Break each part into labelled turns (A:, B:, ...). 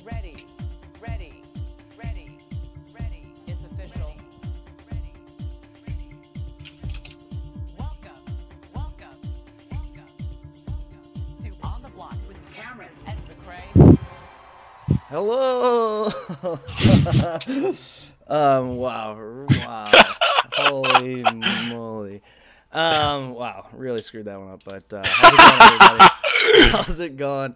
A: Ready, ready, ready, ready. It's official. Ready, ready, ready. Welcome, welcome, welcome, welcome to On the Block with Cameron and McCray.
B: Hello. Wow. Holy moly. Wow, really screwed that one up. But how's it going, everybody? How's it going?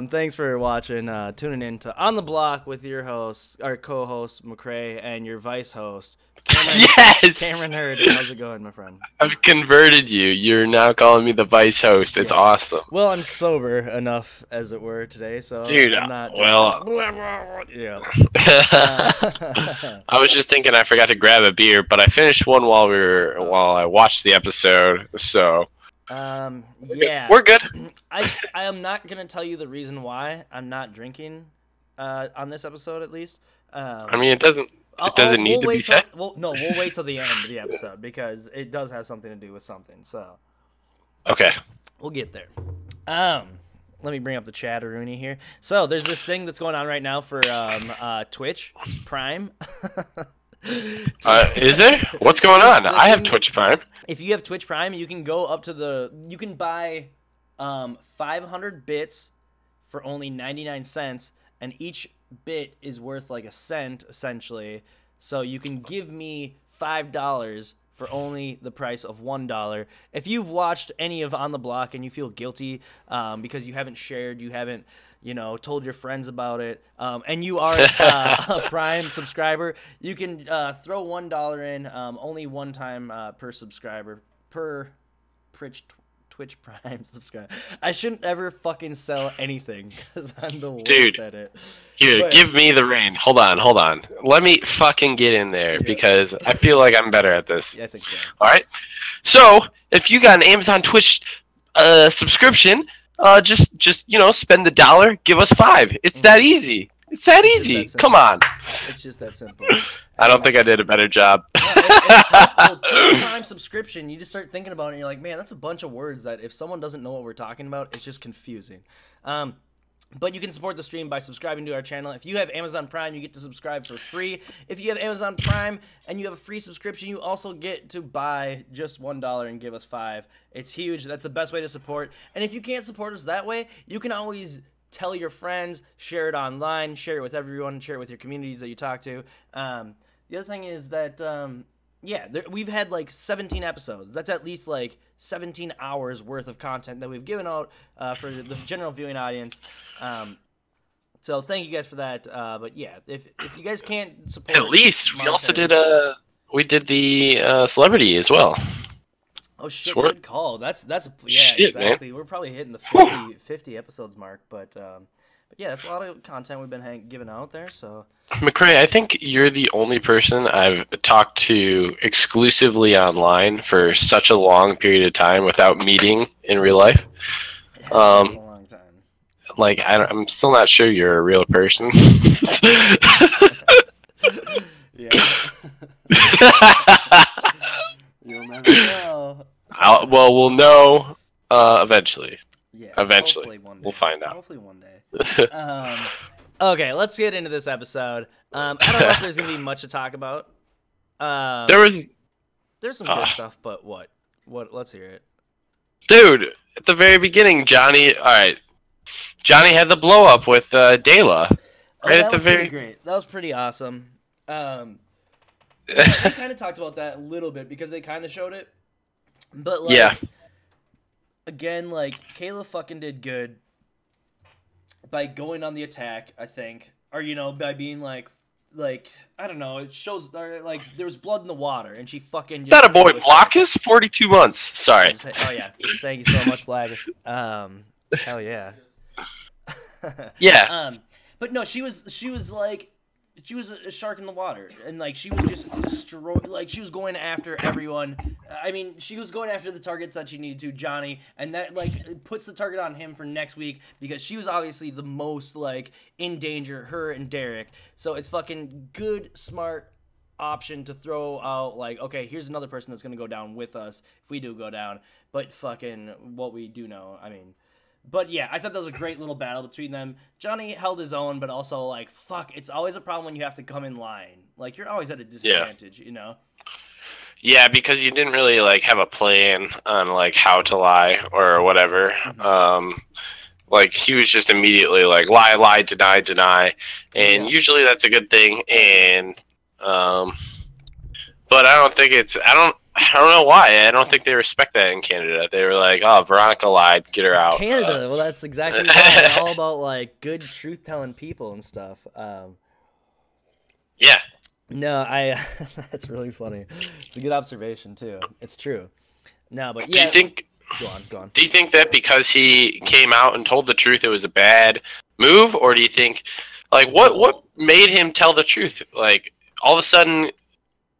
B: Thanks for watching, tuning in to On the Block with your host, our co-host McCray, and your vice host Cameron.
C: Yes!
B: Cameron Hurd. How's it going, my friend?
C: I've converted you. You're now calling me the vice host. It's awesome.
B: Well, I'm sober enough, as it were, today, so
C: Dude,
B: I'm not.
C: well,
B: yeah.
C: I was just thinking I forgot to grab a beer, but I finished one while I watched the episode. So
B: yeah,
C: we're good.
B: I am not gonna tell you the reason why I'm not drinking on this episode, at least.
C: I mean, it doesn't need to be said.
B: We'll wait till the end of the episode because it does have something to do with something. So
C: Okay.
B: we'll get there. Let me bring up the chat-a-rooney here. So there's this thing that's going on right now for Twitch Prime.
C: Is there? What's going on? I have Twitch Prime.
B: If you have Twitch Prime, you can go up to you can buy 500 bits for only 99 cents, and each bit is worth like a cent, essentially. So you can give me $5 for only the price of $1. If you've watched any of On the Block and you feel guilty because you haven't shared, you haven't, told your friends about it, and you are a Prime subscriber, you can throw $1 in only one time per subscriber, per Twitch Prime subscriber. I shouldn't ever fucking sell anything because I'm the worst at it.
C: Here, give me the reign. Hold on. Let me fucking get in there because I feel like I'm better at this.
B: Yeah, I think so.
C: All right. So if you got an Amazon Twitch subscription, just spend the $1, give us $5. It's that easy. It's that easy. Come on.
B: It's just that simple.
C: I don't think I did a better job.
B: It's tough. Well, Twitch Prime subscription, you just start thinking about it, and you're like, man, that's a bunch of words that if someone doesn't know what we're talking about, it's just confusing. But you can support the stream by subscribing to our channel. If you have Amazon Prime, you get to subscribe for free. If you have Amazon Prime and you have a free subscription, you also get to buy just $1 and give us $5. It's huge. That's the best way to support. And if you can't support us that way, you can always tell your friends, share it online, share it with everyone, share it with your communities that you talk to. The other thing is that, we've had like 17 episodes. That's at least like 17 hours worth of content that we've given out for the general viewing audience. So thank you guys for that. But yeah, if you guys can't support,
C: At least we also did the celebrity as well.
B: Oh shit! Good call. That's
C: Shit,
B: exactly.
C: man.
B: We're probably hitting the 50 episodes mark, but yeah, that's a lot of content we've been giving out there. So
C: McCray, I think you're the only person I've talked to exclusively online for such a long period of time without meeting in real life.
B: It's been a long time.
C: Like I'm still not sure you're a real person.
B: Yeah. You'll never know.
C: We'll know eventually.
B: Yeah.
C: Eventually, we'll find out.
B: Hopefully one day. Okay, let's get into this episode. I don't know if there's gonna be much to talk about. There's some good stuff, but what? Let's hear it.
C: Dude, at the very beginning, Johnny had the blow up with Dayla. Right at the very
B: great. That was pretty awesome. We kind of talked about that a little bit because they kind of showed it, but like,
C: yeah.
B: Again, like Kayla fucking did good by going on the attack, I think, or by being like I don't know. It shows like there was blood in the water, and she fucking just
C: That a boy, Blackus, 42 months. Sorry.
B: Oh yeah, thank you so much, Blackus. Hell yeah.
C: Yeah.
B: But no, she was like. She was a shark in the water, and like she was just she was going after everyone. I mean, she was going after the targets that she needed to, Johnny, and that like puts the target on him for next week because she was obviously the most like in danger, her and Derek. So it's fucking good, smart option to throw out like, okay, here's another person that's gonna go down with us if we do go down. But fucking what we do know, I mean, But yeah, I thought that was a great little battle between them. Johnny held his own, but also like, fuck, it's always a problem when you have to come in line. Like, you're always at a disadvantage, you know?
C: Yeah, because you didn't really like have a plan on like how to lie or whatever. Like he was just immediately like lie, deny, and usually that's a good thing. And but I don't think I don't know why. I don't think they respect that in Canada. They were like, oh, Veronica lied, get her out.
B: Canada. Well, that's exactly why. They're all about like good truth-telling people and stuff.
C: Yeah.
B: No, that's really funny. It's a good observation too. It's true. No, but yeah.
C: Do you think?
B: Go on.
C: Do you think that because he came out and told the truth, it was a bad move, or do you think, like, what made him tell the truth? Like, all of a sudden,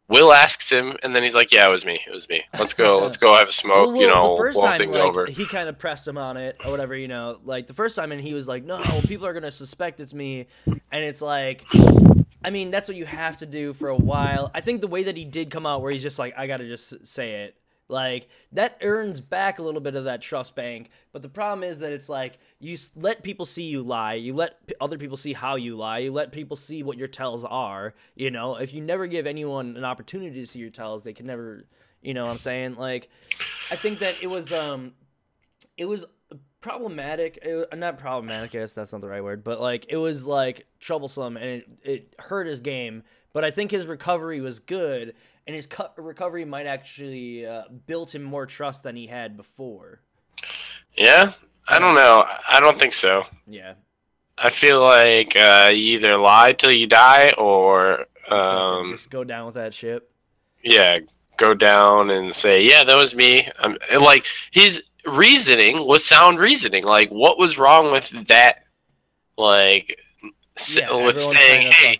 C: Will asks him, and then he's like, "Yeah, it was me. Let's go have a smoke.
B: The first
C: blow
B: time,
C: things
B: like,
C: over."
B: he kind of pressed him on it or whatever, Like the first time, and he was like, "No, people are gonna suspect it's me," and it's like. I mean, that's what you have to do for a while. I think the way that he did come out where he's just like, I gotta just say it, like, that earns back a little bit of that trust bank. But the problem is that it's like, you let people see you lie. You let other people see how you lie. You let people see what your tells are, If you never give anyone an opportunity to see your tells, they can never, you know what I'm saying? Like, I think that it was problematic. Not problematic, I guess that's not the right word, but like it was like troublesome and it hurt his game. But I think his recovery was good, and his recovery might actually built him more trust than he had before.
C: Yeah, I don't know. I don't think so.
B: Yeah,
C: I feel like you either lie till you die, or
B: just go down with that ship.
C: Yeah, go down and say, "Yeah, that was me." Like his reasoning was sound reasoning. Like, what was wrong with that? Like, with saying, "Hey,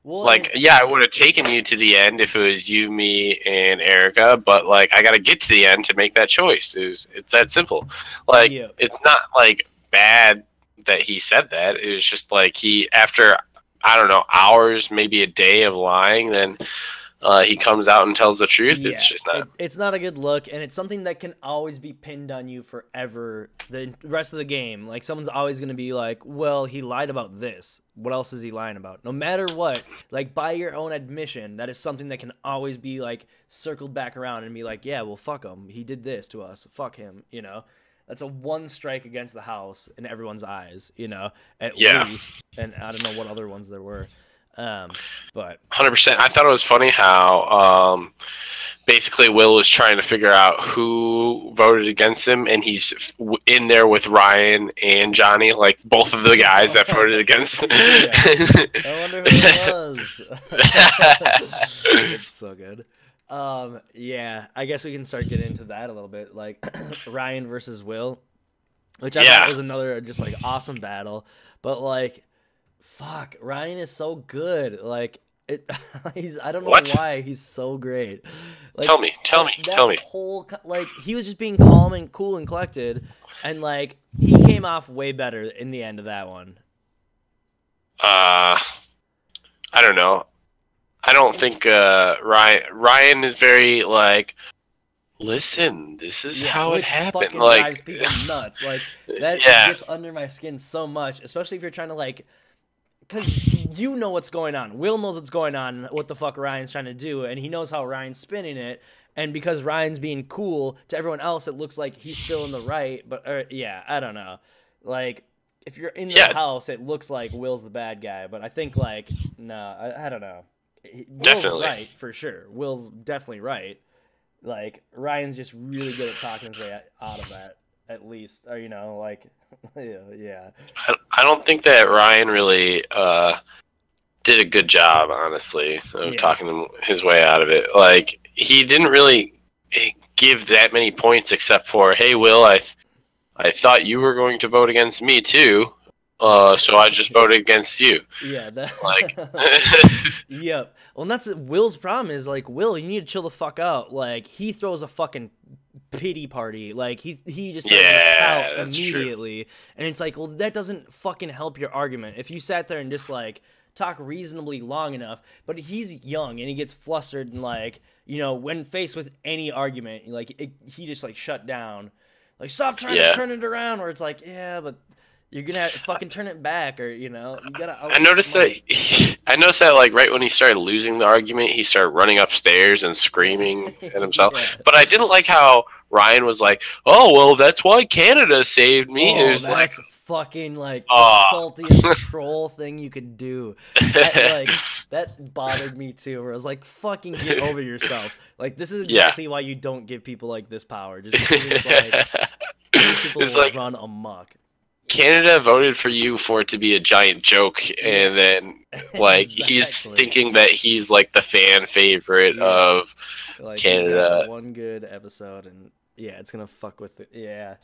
C: I would have taken you to the end if it was you, me, and Erica, but like, I got to get to the end to make that choice." It's that simple. Like, it's not like bad that he said that. It was just like after I don't know, hours, maybe a day of lying, then. He comes out and tells the truth.
B: Yeah,
C: it's just not.
B: It's not a good look, and it's something that can always be pinned on you forever. The rest of the game, like someone's always going to be like, "Well, he lied about this. What else is he lying about?" No matter what, like by your own admission, that is something that can always be like circled back around and be like, "Yeah, well, fuck him. He did this to us. Fuck him." That's a one strike against the house in everyone's eyes. At least, and I don't know what other ones there were. But
C: 100%. I thought it was funny how basically Will was trying to figure out who voted against him, and he's in there with Ryan and Johnny, like both of the guys that voted against him.
B: I wonder who it was. It's so good. Yeah, I guess we can start getting into that a little bit, like Ryan versus Will, which I thought was another just like awesome battle, but like. Fuck, Ryan is so good. Like, I don't know why he's so great. Like,
C: tell me.
B: Whole, like, he was just being calm and cool and collected, and like he came off way better in the end of that one.
C: I don't know. I don't think Ryan is very like. Listen, this is how it happened.
B: Fucking
C: like,
B: drives people nuts. Like that gets under my skin so much, especially if you're trying to like. Because you know what's going on. Will knows what's going on, what the fuck Ryan's trying to do, and he knows how Ryan's spinning it. And because Ryan's being cool, to everyone else, it looks like he's still in the right. But, I don't know. Like, if you're in the house, it looks like Will's the bad guy. But I think, like, no, I don't know. Will's right, for sure. Will's definitely right. Like, Ryan's just really good at talking his way out of that, at least. Or, like... yeah.
C: I don't think that Ryan really did a good job, honestly, of talking his way out of it. Like, he didn't really give that many points except for, "Hey, Will, I thought you were going to vote against me too, so I just voted against you."
B: Yeah,
C: like.
B: Yep. Well, and that's Will's problem is like, Will, you need to chill the fuck out. Like, he throws a fucking pity party. Like, he just out immediately. True. And it's like, well, that doesn't fucking help your argument. If you sat there and just like talk reasonably long enough, but he's young and he gets flustered and like, when faced with any argument, like he just like shut down. Like, stop trying to turn it around. Where it's like, yeah, but you're gonna have to fucking turn it back, or you know, you gotta.
C: I noticed that like right when he started losing the argument, he started running upstairs and screaming at himself.
B: Yeah.
C: But I didn't like how Ryan was like, "Oh well, that's why Canada saved me."
B: Oh,
C: it was
B: that's fucking like the saltiest troll thing you could do. That bothered me too. Where I was like, "Fucking get over yourself." Like, this is exactly why you don't give people like this power. Just because it's like these people will like, run amok.
C: Canada voted for you for it to be a giant joke, and then like he's thinking that he's like the fan favorite of like, Canada.
B: One good episode, and it's gonna fuck with it. Yeah,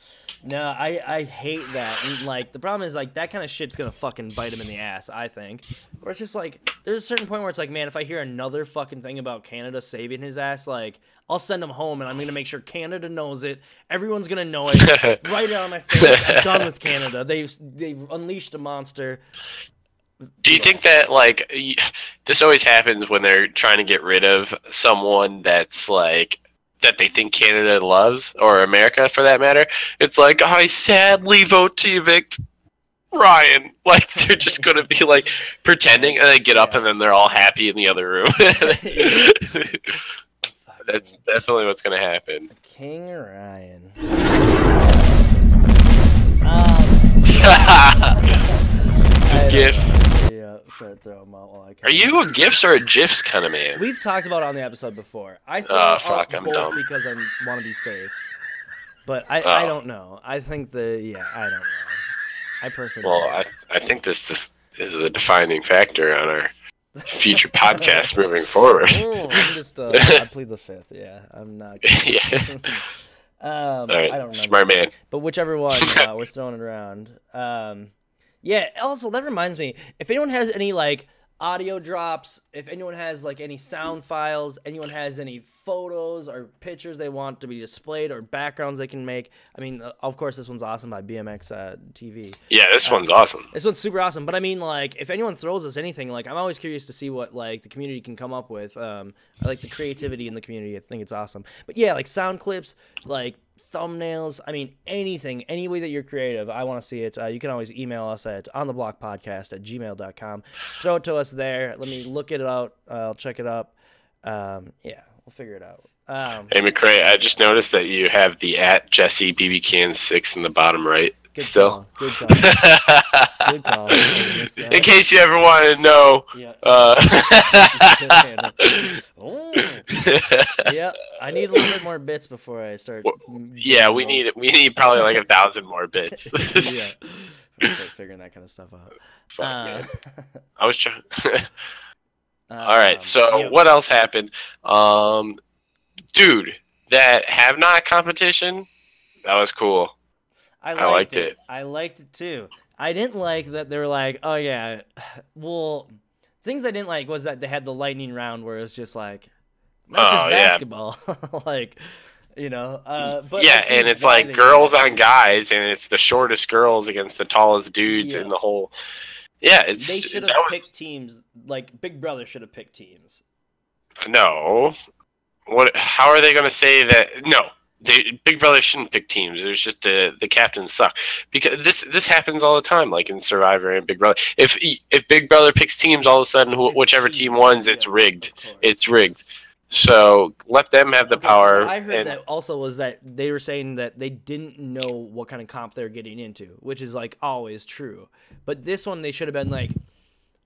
B: no, I hate that. And like the problem is like that kind of shit's gonna fucking bite him in the ass. I think. Where it's just like there's a certain point where it's like, man, if I hear another fucking thing about Canada saving his ass, like I'll send him home and I'm gonna make sure Canada knows it. Everyone's gonna know it. Write it on my face. I'm done with Canada. They've unleashed a monster.
C: Do you think that like this always happens when they're trying to get rid of someone that's like that they think Canada loves, or America for that matter? It's like, I sadly vote to evict Ryan. Like they're just gonna be like pretending, and they get up and then they're all happy in the other room. That's definitely what's gonna happen.
B: King Ryan.
C: Gifts.
B: Yeah, start throwing them out while I can.
C: Are you a gifs or a gifs kind of man?
B: We've talked about it on the episode before. I throw
C: I'm
B: both
C: dumb.
B: because I want to be safe. But I don't know. I think I don't know. I personally.
C: Well, I think this is a defining factor on our future podcast moving forward.
B: I'm just I plead the fifth. Yeah, I'm not.
C: Yeah.
B: All right, I don't know.
C: Smart man.
B: But whichever one, we're throwing it around. Yeah. Also, that reminds me. If anyone has any like audio drops, if anyone has like any sound files, anyone has any photos or pictures they want to be displayed or backgrounds they can make. I mean, of course, this one's awesome by BMX TV.
C: Yeah, this one's awesome.
B: This one's super awesome. But I mean, like, if anyone throws us anything, like, I'm always curious to see what like the community can come up with. I like the creativity in the community. I think it's awesome. But yeah, like sound clips, like thumbnails, I mean, anything, any way that you're creative, I want to see it. You can always email us at ontheblockpodcast@gmail.com. Throw it to us there. Let me look it out. I'll check it up. Yeah, we'll figure it out.
C: Hey, McCray, I just noticed that you have the @Jesse BB Can 6 in the bottom right.
B: Good
C: still.
B: Call. Good call. Good call.
C: In case you ever wanted to know.
B: Yeah. Yeah, I need a little bit more bits before I start.
C: Yeah, we need probably like 1,000 more bits.
B: Yeah. Start figuring that kind of stuff out.
C: Fuck, man. I was trying. All right, so what else happened? Dude, that have not competition, that was cool.
B: I liked it. I liked it too. I didn't like that they were like, oh yeah, well, things I didn't like was that they had the lightning round where it was just like, that's just basketball, like, you know. But
C: yeah, and it's like girls on guys, and it's the shortest girls against the tallest dudes in the whole. Yeah, it's.
B: They should have picked teams. Like Big Brother should have picked teams.
C: No, what? How are they going to say that? No. Big Brother shouldn't pick teams. There's just the captains suck, because this happens all the time, like in Survivor and Big Brother. If Big Brother picks teams, all of a sudden whichever team wins, it's rigged. It's rigged. So let them have the power.
B: So I heard that also was that they were saying that they didn't know what kind of comp they're getting into, which is like always true. But this one they should have been like,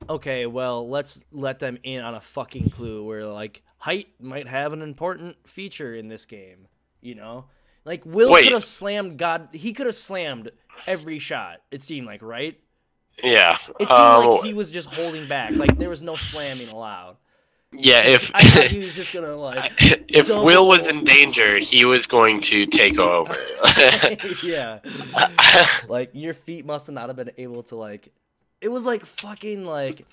B: okay, well, let's let them in on a fucking clue where like height might have an important feature in this game. You know, like Will could have slammed he could have slammed every shot. It seemed like, right?
C: Yeah.
B: It seemed like he was just holding back. Like there was no slamming allowed.
C: Yeah,
B: I thought he was just gonna like.
C: If Will was in danger, he was going to take over.
B: Yeah. Like your feet must not have been able to like. It was like fucking like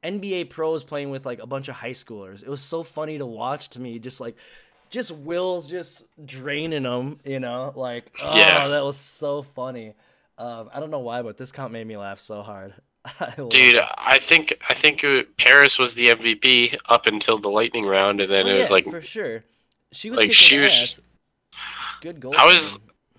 B: NBA pros playing with like a bunch of high schoolers. It was so funny to watch to me. Just Will's just draining them, you know, like, that was so funny. I don't know why, but this comp made me laugh so hard.
C: Dude, I think Paris was the MVP up until the lightning round, and then it was like
B: for sure. She was like ass. Good goal.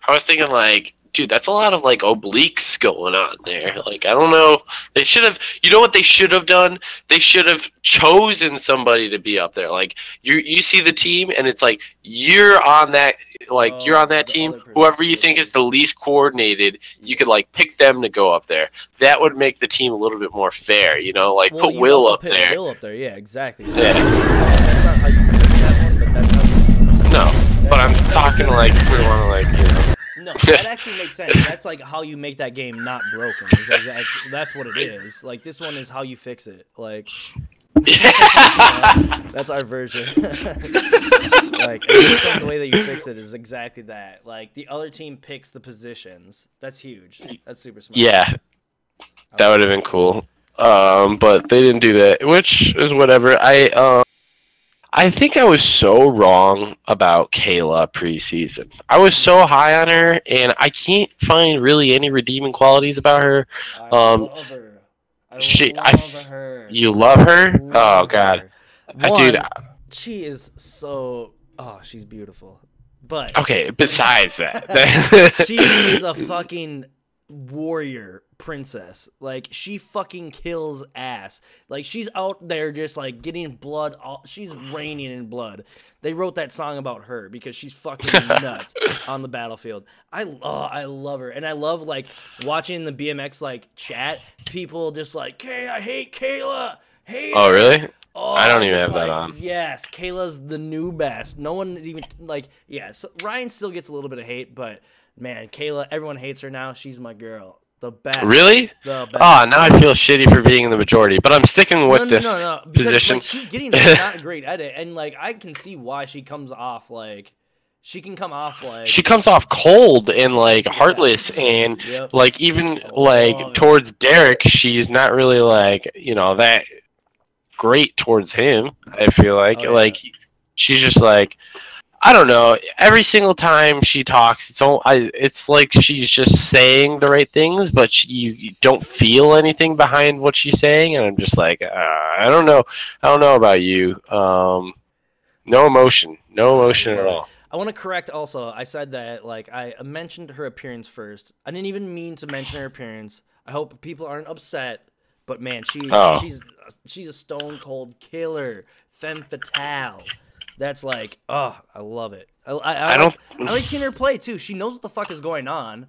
C: I was thinking like, dude, that's a lot of like obliques going on there. Like, I don't know. They should have. You know what they should have done? They should have chosen somebody to be up there. Like, you see the team, and it's like you're on that. Like, you're on that team. Whoever you think is the least coordinated, you could like pick them to go up there. That would make the team a little bit more fair. You know, like put Will up there.
B: Will up there, yeah, exactly.
C: Yeah.
B: That's not how you pick that one, but that's how.
C: No, but I'm talking like if we want to like
B: No, that actually makes sense. That's like how you make that game not broken. That's what it is. Like this one is how you fix it. Like that's our version. Like the way that you fix it is exactly that. Like the other team picks the positions. That's huge. That's super smart.
C: Yeah, that would have been cool. But they didn't do that, which is whatever. I think I was so wrong about Kayla preseason. I was so high on her, and I can't find really any redeeming qualities about her.
B: I love her.
C: You love her? Oh God, dude,
B: she is so. Oh, she's beautiful. But
C: okay. Besides that,
B: she is a fucking warrior princess. Like she fucking kills ass. Like she's out there just like getting blood. She's raining in blood. They wrote that song about her because she's fucking nuts on the battlefield. I love her, and I love like watching the BMX like chat. People just like, "Hey, I hate Kayla." Hate
C: oh really?
B: Oh,
C: I don't even have that on.
B: Yes, Kayla's the new best. No one even like. Yeah, so Ryan still gets a little bit of hate, but man, Kayla, everyone hates her now. She's my girl. The best.
C: Really?
B: The best.
C: Oh, now I feel shitty for being in the majority, but I'm sticking with this position.
B: Like, she's getting not great at it, and like I can see why she comes off like she can come off like
C: she comes off cold and like heartless, and like even like towards Derek, she's not really like that great towards him. I feel like she's just like. I don't know. Every single time she talks, it's like she's just saying the right things, but you don't feel anything behind what she's saying, and I'm just like, I don't know. I don't know about you. No emotion at all.
B: I want to correct also. I said that like I mentioned her appearance first. I didn't even mean to mention her appearance. I hope people aren't upset, but man, she's a stone cold killer, femme fatale. That's like, oh, I love it. I like seeing her play too. She knows what the fuck is going on,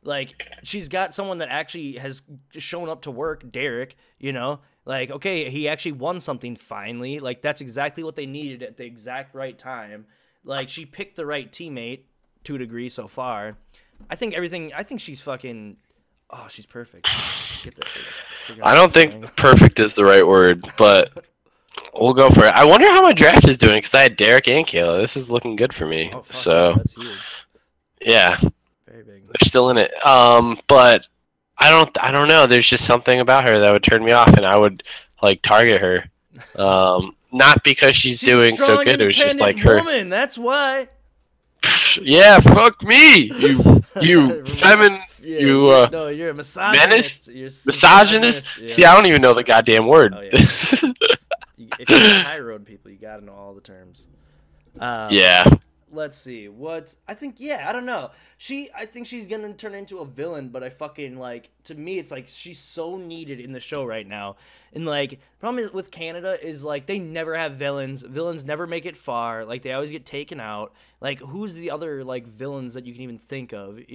B: Like she's got someone that actually has shown up to work, Derek. Like okay, he actually won something finally. Like that's exactly what they needed at the exact right time. Like she picked the right teammate to a degree so far. I think she's fucking. Oh, she's perfect.
C: I don't think perfect is the right word, but. We'll go for it. I wonder how my draft is doing because I had Derek and Kayla. This is looking good for me.
B: Oh, fuck,
C: so,
B: that's huge.
C: Yeah,
B: very big.
C: They're still in it. But I don't know. There's just something about her that would turn me off, and I would like target her. Not because she's doing so good. It was just like her.
B: Woman, that's why.
C: Yeah, fuck me, you feminine.
B: No, you're a misogynist.
C: Misogynist. Yeah. See, I don't even know the goddamn word.
B: Oh, yeah. If you're high road people, you gotta know all the terms.
C: Yeah.
B: Let's see. I think I don't know. I think she's gonna turn into a villain, but I fucking like. To me, it's like she's so needed in the show right now. And like, problem with Canada is like they never have villains. Villains never make it far. Like they always get taken out. Like who's the other like villains that you can even think of? Like,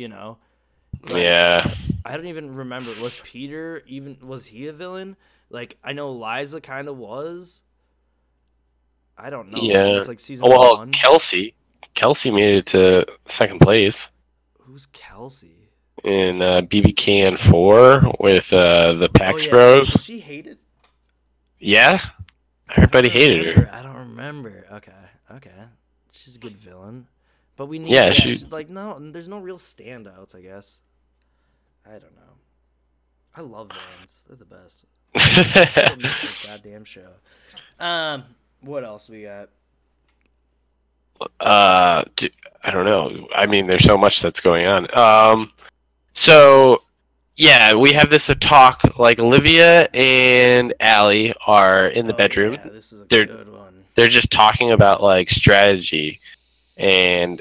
C: yeah.
B: I don't even remember. Was Peter was he a villain? Like I know Liza kind of was. I don't know.
C: Yeah.
B: It's like season 1.
C: Kelsey made it to second place.
B: Who's Kelsey?
C: In BB Can 4 with the Pax Bros.
B: Was she hated?
C: Yeah. Everybody hated her.
B: I don't remember. Okay. She's a good villain. But we need she's like there's no real standouts, I guess. I don't know. I love villains. They're the best. Goddamn show. What else we got?
C: I don't know. I mean, there's so much that's going on. So yeah, we have this talk. Like Olivia and Allie are in the bedroom.
B: Yeah, this is a good one.
C: They're just talking about like strategy, and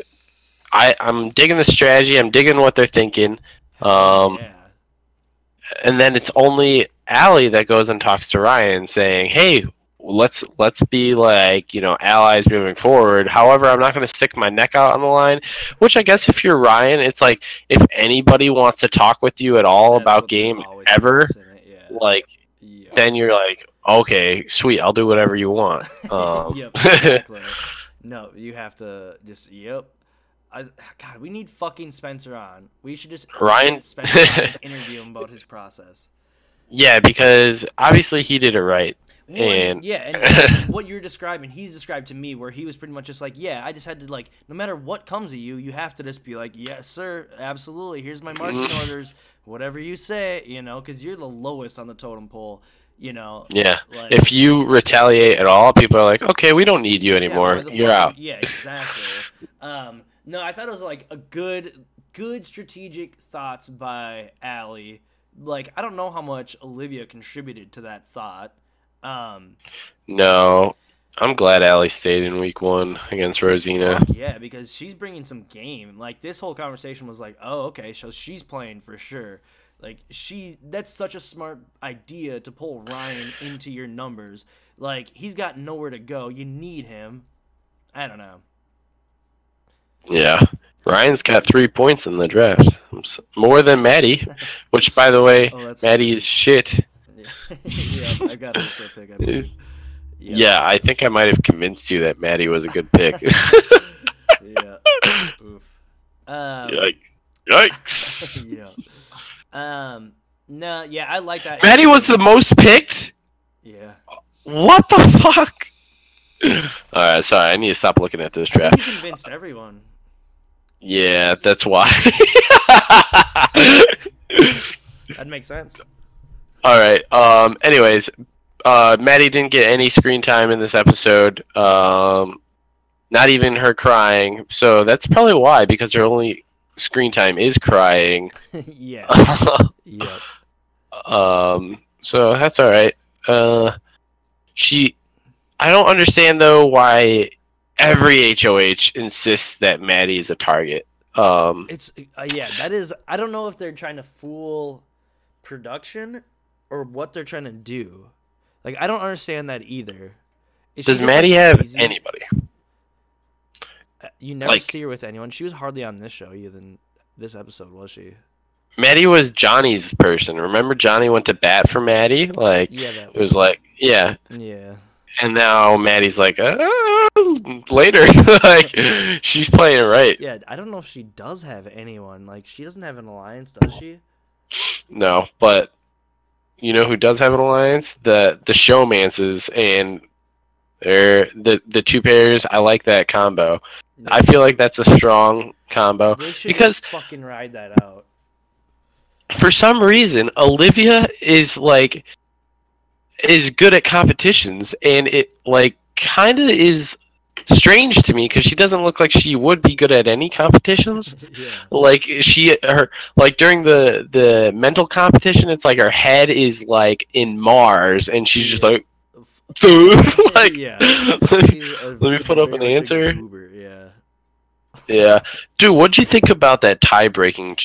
C: I'm digging the strategy. I'm digging what they're thinking.
B: Yeah.
C: And then it's only Allie that goes and talks to Ryan, saying, "Hey, let's be like, you know, allies moving forward. However, I'm not going to stick my neck out on the line." Which I guess if you're Ryan, it's like if anybody wants to talk with you at all about game ever, like, then you're like, okay, sweet, I'll do whatever you want.
B: Yep, exactly. No, you have to just God, we need fucking Spencer on. We should just
C: Ryan
B: Spencer on and interview him about his process.
C: Yeah, because obviously he did it right.
B: Well,
C: and
B: what you're describing, he's described to me, where he was pretty much just like, yeah, I just had to, like, no matter what comes at you, you have to just be like, yes, sir, absolutely, here's my marching orders, whatever you say, you know, because you're the lowest on the totem pole, you know.
C: Yeah,
B: like,
C: if you retaliate at all, people are like, okay, we don't need you anymore, you're out.
B: Yeah, exactly. No, I thought it was, like, a good strategic thoughts by Allie. Like, I don't know how much Olivia contributed to that thought.
C: No, I'm glad Allie stayed in week 1 against Rosina.
B: Yeah, because she's bringing some game. Like, this whole conversation was like, oh, okay, so she's playing for sure. Like, that's such a smart idea to pull Ryan into your numbers. Like, he's got nowhere to go. You need him. I don't know.
C: Yeah, Ryan's got 3 points in the draft. More than Maddie, which, by the way, Maddie is shit.
B: Yeah, I got it for a pick, I believe.
C: Yeah, I think I might have convinced you that Maddie was a good pick.
B: Yeah. Oof.
C: Yikes.
B: Yeah. No, yeah, I like that.
C: Maddie was the most picked?
B: Yeah.
C: What the fuck? Alright, sorry, I need to stop looking at this draft.
B: You convinced everyone.
C: Yeah, that's why.
B: That makes sense.
C: Alright, anyways, Maddie didn't get any screen time in this episode. Not even her crying. So that's probably why, because her only screen time is crying.
B: Yeah. Yep.
C: So that's alright. I don't understand though why every HOH insists that Maddie is a target.
B: It's that is, I don't know if they're trying to fool production or what they're trying to do. Like, I don't understand that either.
C: Does Maddie have anybody?
B: You never see her with anyone. She was hardly on this show either than this episode, was she?
C: Maddie was Johnny's person. Remember Johnny went to bat for Maddie? Like,
B: yeah,
C: it was like, yeah.
B: Yeah.
C: And now Maddie's like, later. Like, she's playing it right.
B: Yeah, I don't know if she does have anyone. Like, she doesn't have an alliance, does she?
C: No, but you know who does have an alliance? The Showmances, and they're the two pairs. I like that combo. Yeah. I feel like that's a strong combo because
B: fucking ride that out.
C: For some reason, Olivia is good at competitions, and it like kind of is strange to me because she doesn't look like she would be good at any competitions.
B: Yeah.
C: Like during the mental competition, it's like her head is like in Mars, and she's just like, like,
B: yeah.
C: Let me put up an answer.
B: Yeah.
C: Yeah, dude, what'd you think about that tie-breaking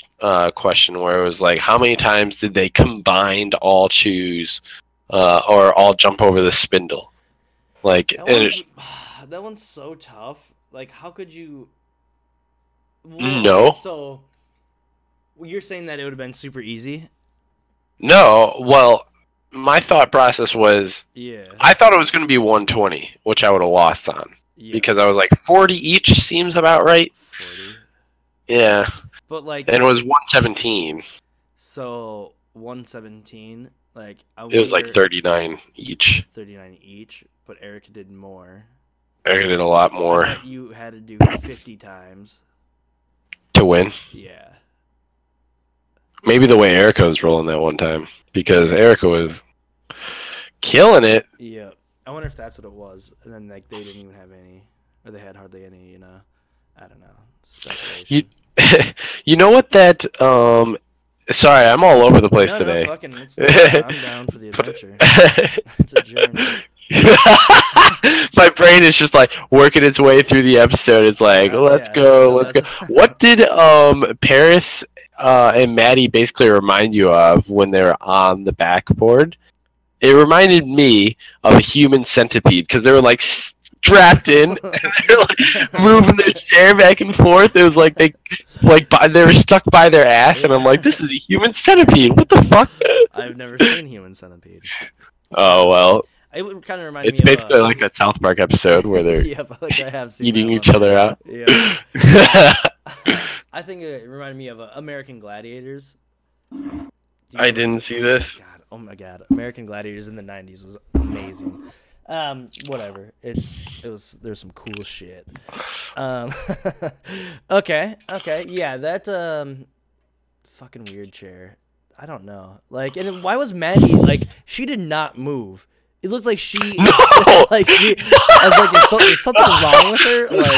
C: question where it was like, how many times did they combined all choose or all jump over the spindle? Like,
B: that one's so tough. Like, how could you?
C: No.
B: So, you're saying that it would have been super easy?
C: No. Well, my thought process was,
B: yeah,
C: I thought it was going to be 120, which I would have lost on. Yeah. Because I was like, 40 each seems about right.
B: 40.
C: Yeah.
B: But like,
C: and it was 117.
B: So 117, like
C: it was like 39 each.
B: 39 each, but Erica did more.
C: Erica did a lot more.
B: I bet you had to do 50 times
C: to win.
B: Yeah.
C: Maybe the way Erica was rolling that one time, because Erica was killing it.
B: Yeah. I wonder if that's what it was, and then like they didn't even have any, or they had hardly any, you know. I don't know. Speculation.
C: You know what that Sorry, I'm all over the place
B: No,
C: today.
B: fucking, I'm down for the adventure. It's a journey.
C: My brain is just like working its way through the episode. It's like, let's go. What did Paris and Maddie basically remind you of when they were on the backboard? It reminded me of a human centipede because they were like strapped in, and they're like moving their chair back and forth. It was like they were stuck by their ass, and I'm like, this is a human centipede. What the fuck?
B: I've never seen Human Centipede.
C: Oh well.
B: It would kind of remind me.
C: It's basically like that South Park episode where they're
B: I have seen
C: eating each other out.
B: Yeah. I think it reminded me of American Gladiators.
C: I didn't see this.
B: God, oh my God, American Gladiators in the '90s was amazing. Whatever. There's some cool shit. Okay, yeah, that fucking weird chair. I don't know. Like, and why was Maddie like? She did not move. It looked like she.
C: No.
B: Like she. I was like, is something wrong with her? Like,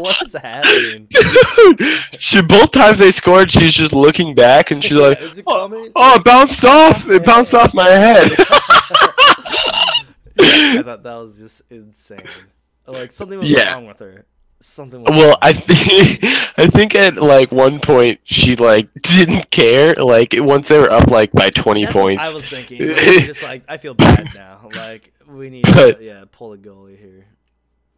B: what's happening?
C: Dude, both times they scored, she's just looking back and she's like,
B: Is it coming?
C: "Oh, it bounced off! It bounced off my head."
B: Yeah, I thought that was just insane. Like something was wrong with her.
C: Well, I think at like one point she like didn't care. Like once they were up like by 20 points.
B: What I was thinking. Like, just like I feel bad now. Like we need to pull a goalie here.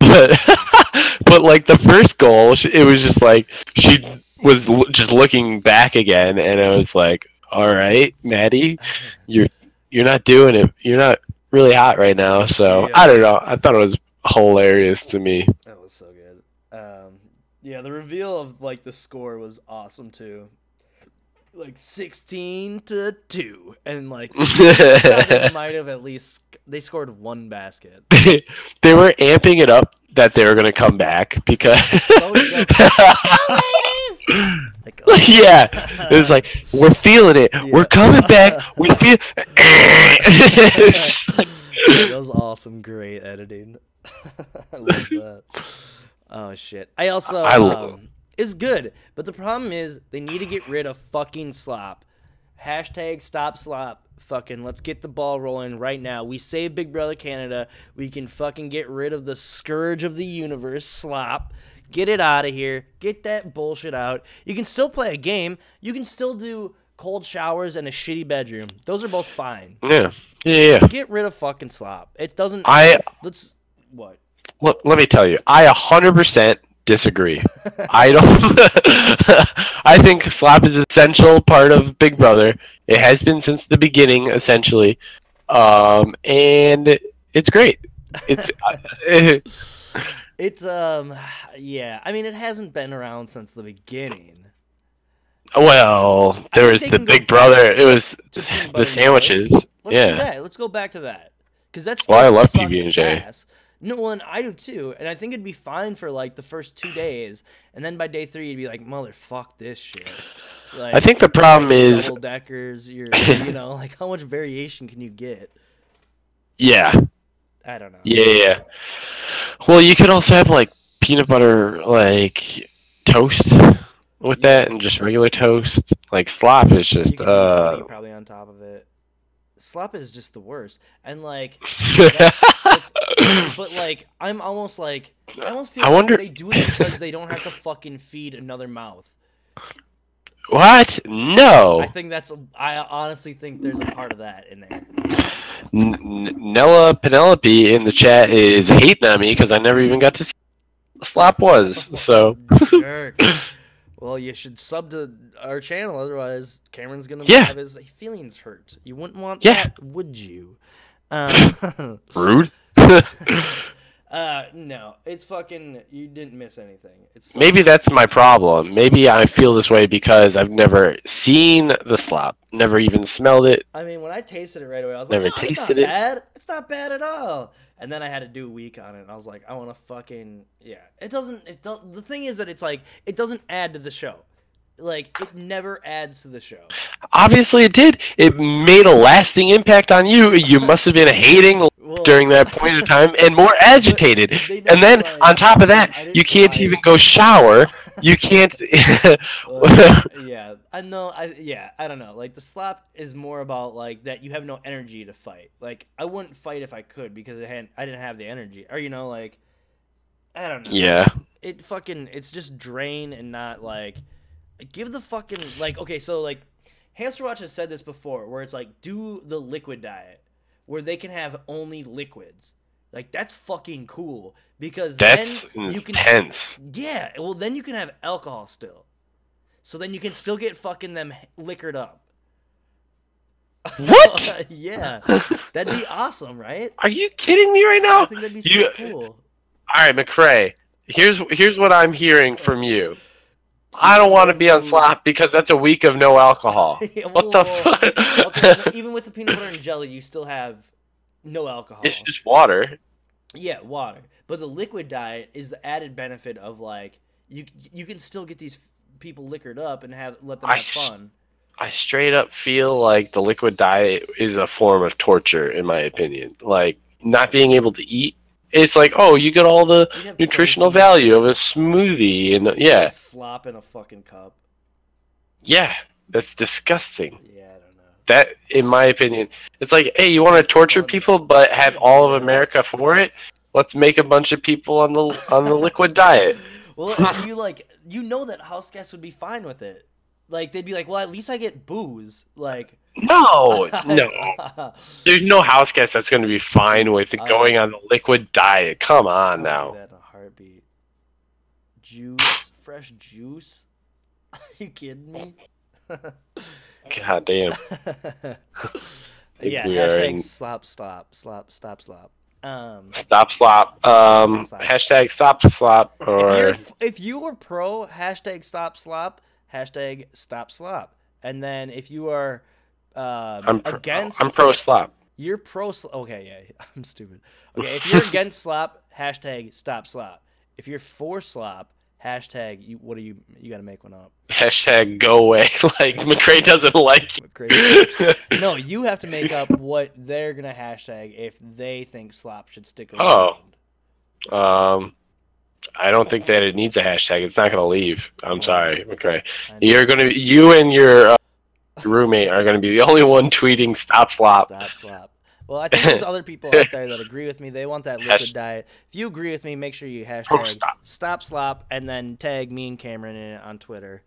C: But like the first goal, it was just like she was just looking back again, and I was like, "All right, Maddie, you're not doing it. You're not really hot right now." So I don't know. I thought it was hilarious to me.
B: That was so good. Yeah, the reveal of like the score was awesome too. Like 16-2, and like they might have at least they scored one basket.
C: They were amping it up that they were gonna come back because.
B: Like,
C: yeah, it was like we're feeling it. Yeah. We're coming back. We feel. It's just like...
B: That was awesome. Great editing. I love that. Oh shit. I also it's good, but the problem is they need to get rid of fucking slop. Hashtag stop slop. Fucking let's get the ball rolling right now. We save Big Brother Canada. We can fucking get rid of the scourge of the universe, slop. Get it out of here. Get that bullshit out. You can still play a game. You can still do cold showers and a shitty bedroom. Those are both fine.
C: Yeah.
B: Get rid of fucking slop. It doesn't. What?
C: Well, let me tell you, I 100% disagree. I don't. I think slop is an essential part of Big Brother. It has been since the beginning, essentially, and it's great. It's.
B: It's yeah. I mean, it hasn't been around since the beginning.
C: Well, there was the Big Brother. It was the sandwiches.
B: Let's go back to that because that's.
C: Well, I love PB&J.
B: No, well, and I do too, and I think it'd be fine for like the first 2 days, and then by day 3 you'd be like, motherfuck this shit. Like,
C: I think the problem is
B: double deckers. You know, like how much variation can you get?
C: Yeah.
B: I don't know.
C: Yeah. Well, you could also have like peanut butter like toast with that, and just regular toast. Like slop is just
B: probably on top of it. Slop is just the worst, and like, but like, I'm almost like, I almost feel like they do it because they don't have to fucking feed another mouth.
C: What? No.
B: I honestly think there's a part of that in there.
C: Nella Penelope in the chat is hating on me because I never even got to see what slop was. So.
B: Jerk. Well, you should sub to our channel, otherwise Cameron's gonna have his feelings hurt. You wouldn't want that, would you?
C: Rude.
B: No, it's fucking. You didn't miss anything.
C: Maybe that's my problem. Maybe I feel this way because I've never seen the slop, never even smelled it.
B: I mean, when I tasted it right away, I was
C: like,
B: tasted it. Bad. It's not bad at all. And then I had to do a week on it, and I was like, I want to fucking It doesn't. The thing is that it's like it doesn't add to the show. Like it never adds to the show.
C: Obviously, it did. It made a lasting impact on you. You must have been hating.
B: Well,
C: during that point of time and more agitated. And then on top of that, you can't even go shower. You can't.
B: Yeah, I know. I don't know. Like the slap is more about like that you have no energy to fight. Like I wouldn't fight if I could because I didn't have the energy. Or like I don't know.
C: Yeah.
B: It's just drain and not like give the fucking like okay, so like Hamster Watch has said this before where it's like do the liquid diet where they can have only liquids. Like that's fucking cool because
C: that's
B: then you can
C: intense.
B: Yeah, well then you can have alcohol still. So then you can still get fucking them liquored up.
C: What?
B: Yeah. That'd be awesome, right?
C: Are you kidding me right now?
B: I think that'd be so cool.
C: All right, McCrae. Here's what I'm hearing from you. I don't want to be on slop because that's a week of no alcohol. What the fuck?
B: Okay, even with the peanut butter and jelly, you still have no alcohol.
C: It's just water.
B: Yeah, water. But the liquid diet is the added benefit of like you can still get these people liquored up and let them have fun.
C: I straight up feel like the liquid diet is a form of torture, in my opinion. Like not being able to eat. It's like, oh, you get all the nutritional value of a smoothie, and yeah,
B: slop in a fucking cup.
C: Yeah, that's disgusting.
B: Yeah, I don't know.
C: That, in my opinion, it's like, hey, you want to torture people, but have all of America for it? Let's make a bunch of people on the liquid diet.
B: Well, if you know that house guests would be fine with it. Like they'd be like, well, at least I get booze. Like.
C: No. There's no house guest that's going to be fine with going on the liquid diet. Come on now.
B: That in a heartbeat. Juice, fresh juice. Are you kidding me?
C: God damn.
B: Yeah. Hashtag stop slop.
C: Stop slop. Hashtag stop slop. Or
B: if you were pro hashtag stop slop, hashtag stop slop, and then if you are I'm
C: pro slop.
B: You're pro. Okay, yeah, I'm stupid. Okay, if you're against slop, hashtag stop slop. If you're for slop, hashtag you. What do you got to make one up?
C: Hashtag go away. Like McCrae doesn't like
B: you. No, you have to make up what they're gonna hashtag if they think slop should stick around.
C: I don't think that it needs a hashtag. It's not gonna leave. I'm sorry, McCrae. You and your roommate are going to be the only one tweeting stop slop.
B: Stop slop. Well, I think there's other people out there that agree with me. They want that liquid diet. If you agree with me, make sure you hashtag stop slop and then tag me and Cameron in it on Twitter.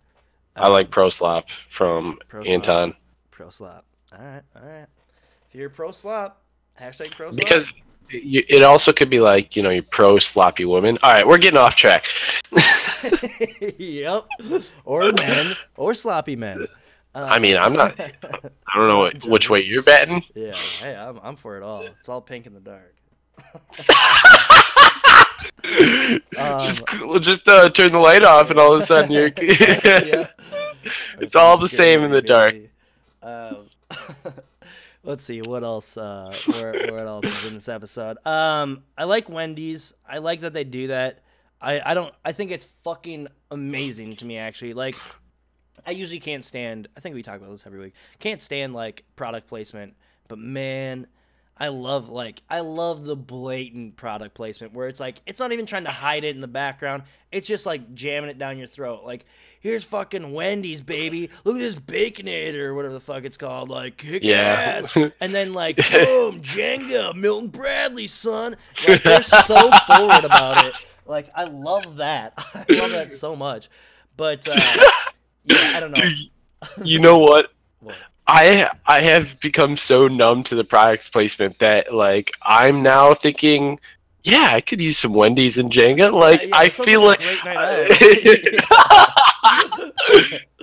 C: I like pro slop from Anton.
B: Pro slop. All right. If you're pro slop, hashtag pro slop.
C: Because it also could be like, you're pro sloppy woman. All right, we're getting off track.
B: Yep. Or men. Or sloppy men.
C: I mean, I'm not. I don't know which way you're betting.
B: Yeah, hey, I'm for it all. It's all pink in the dark.
C: Just turn the light off, and all of a sudden you're. Yeah. It's all the same in the dark.
B: Let's see what else. Where else is in this episode? I like Wendy's. I like that they do that. I think it's fucking amazing to me, actually. Like. I usually can't stand, I think we talk about this every week, can't stand, like, product placement, but, man, I love the blatant product placement where it's, like, it's not even trying to hide it in the background, it's just, like, jamming it down your throat, like, here's fucking Wendy's, baby, look at this Baconator, or whatever the fuck it's called, like, kick ass, and then, like, boom, Jenga, Milton Bradley, son, like, they're so forward about it, like, I love that, I love that so much, but, yeah, I don't know.
C: Dude, you know what? I have become so numb to the product placement that like I'm now thinking, yeah, I could use some Wendy's and Jenga. Like I feel like,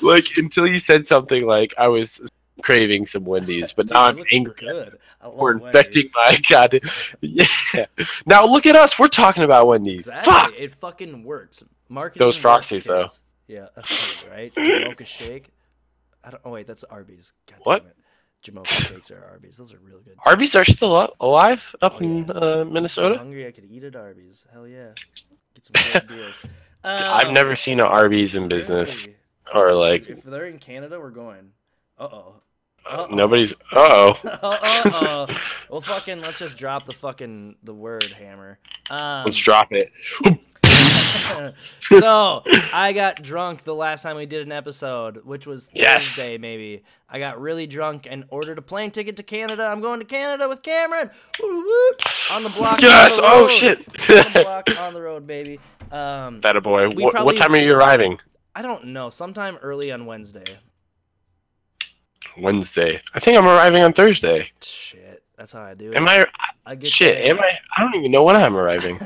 C: like until you said something, like I was craving some Wendy's, but now I'm angry.
B: Good.
C: We're infecting my god. Yeah. Now look at us. We're talking about Wendy's.
B: Exactly.
C: Fuck.
B: It fucking works. Marketing.
C: Those Frosties though.
B: Yeah, right. Jamocha shake. Oh wait, that's Arby's. God
C: what?
B: Damn it. Jamocha shakes are Arby's. Those are real good.
C: Arby's are still alive up in Minnesota.
B: I'm hungry. I could eat at Arby's. Hell yeah. Get some good deals.
C: I've never seen an Arby's in business, or like.
B: If they're in Canada, we're going.
C: Nobody's. Uh-oh.
B: Well, fucking, let's just drop the word hammer.
C: Let's drop it.
B: So, I got drunk the last time we did an episode, which was Thursday, maybe. I got really drunk and ordered a plane ticket to Canada. I'm going to Canada with Cameron. On the block.
C: Yes!
B: On the road.
C: Oh, shit!
B: On the block, on the road, baby.
C: That a boy. What time are you arriving?
B: I don't know. Sometime early on Wednesday.
C: Wednesday. I think I'm arriving on Thursday.
B: Shit. That's how I do it.
C: Am I?
B: Shit.
C: Am I? I don't even know when I'm arriving.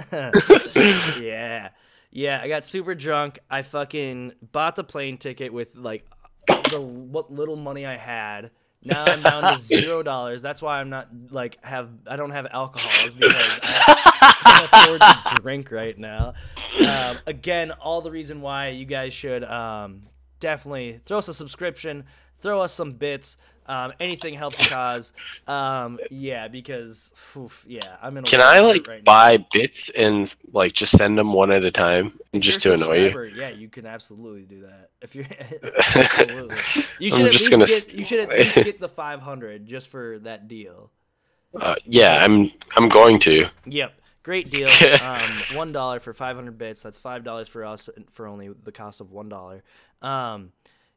B: Yeah. Yeah, I got super drunk. I fucking bought the plane ticket with like what little money I had. Now I'm down to $0. That's why I'm not like I don't have alcohol, is because I can't afford to drink right now. Again, all the reason why you guys should definitely throw us a subscription, throw us some bits. Anything helps the cause. Yeah, because I'm in.
C: Can I like buy bits and like just send them one at a time, and just to annoy you?
B: Yeah, you can absolutely do that. If you're absolutely, you should at least get the 500 just for that deal.
C: Yeah, I'm going to.
B: Yep, great deal. $1 for 500 bits. That's $5 for us for only the cost of $1.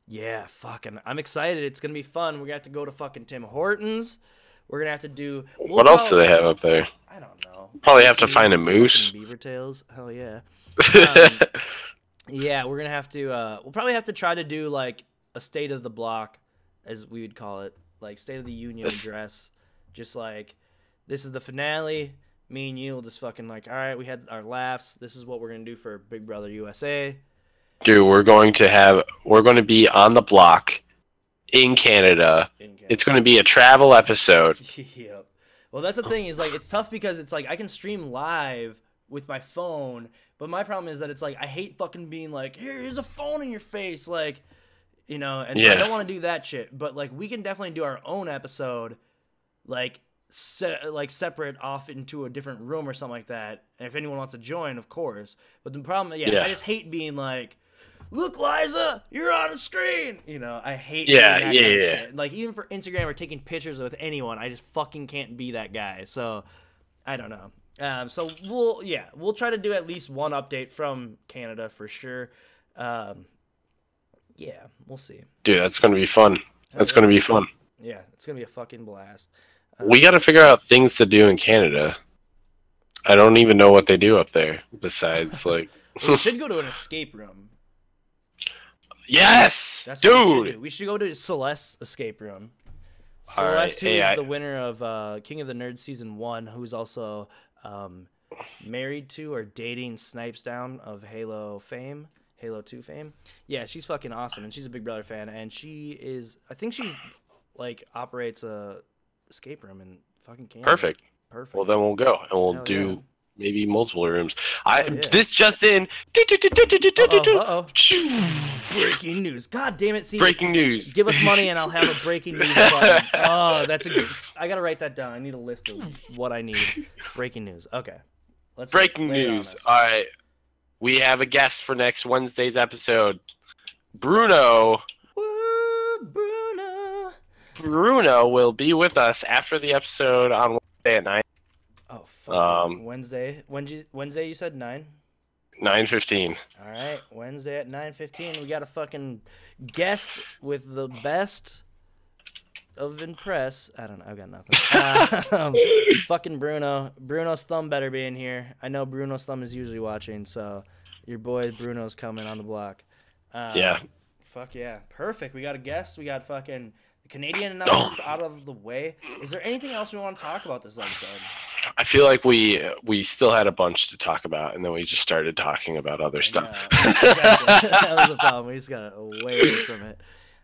B: Yeah, fucking, I'm excited. It's gonna be fun. We're gonna have to go to fucking Tim Hortons. We're gonna have to do.
C: What else do they have up there?
B: I don't know.
C: Probably have to find a moose.
B: Beaver tails. Hell yeah. Yeah, we're gonna have to. We'll probably have to try to do like a state of the block, as we would call it, like State of the Union address. Just like, this is the finale. Me and you will just fucking like, all right, we had our laughs. This is what we're gonna do for Big Brother USA.
C: Dude, we're going to be on the block in Canada. It's going to be a travel episode.
B: Yep. Well, that's the thing, is like, it's tough because it's like I can stream live with my phone, but my problem is that it's like I hate fucking being like, here's a phone in your face, like, you know, and so I don't want to do that shit. But like, we can definitely do our own episode, like separate off into a different room or something like that. And if anyone wants to join, of course. But the problem, I just hate being like, look, Liza, you're on the screen. You know, I hate doing that kind of shit. Like, even for Instagram or taking pictures with anyone, I just fucking can't be that guy. So, I don't know. So we'll try to do at least one update from Canada for sure. Yeah, we'll see.
C: Dude, that's gonna be fun. That's gonna be fun.
B: Yeah, it's gonna be a fucking blast.
C: We got to figure out things to do in Canada. I don't even know what they do up there besides like.
B: We should go to an escape room.
C: Yes, dude.
B: We should go to Celeste's escape room. Celeste, who is the winner of King of the Nerds Season 1, who's also married to or dating Snipes Down of Halo 2 fame. Yeah, she's fucking awesome, and she's a Big Brother fan, and I think she's like operates a escape room in fucking Canada.
C: Perfect. Well, then we'll go and we'll do maybe multiple rooms. This just in.
B: Uh-oh. Breaking news. God damn it. See,
C: breaking news.
B: Give us money and I'll have a breaking news button. Oh, I got to write that down. I need a list of what I need. Breaking news. Okay.
C: Breaking news. All right. We have a guest for next Wednesday's episode. Bruno.
B: Woo,
C: Bruno will be with us after the episode on Wednesday at 9.
B: Oh, fuck. Wednesday you said 9?
C: 9:15.
B: All right, Wednesday at 9:15. We got a fucking guest with the best of impress. I don't know. I've got nothing. Fucking Bruno. Bruno's thumb better be in here. I know Bruno's thumb is usually watching, so your boy Bruno's coming on the block.
C: Yeah.
B: Fuck yeah. Perfect. We got a guest. We got fucking the Canadian announcements out of the way. Is there anything else we want to talk about this episode?
C: I feel like we still had a bunch to talk about, and then we just started talking about other stuff.
B: Exactly. That was the problem. We just got away from it.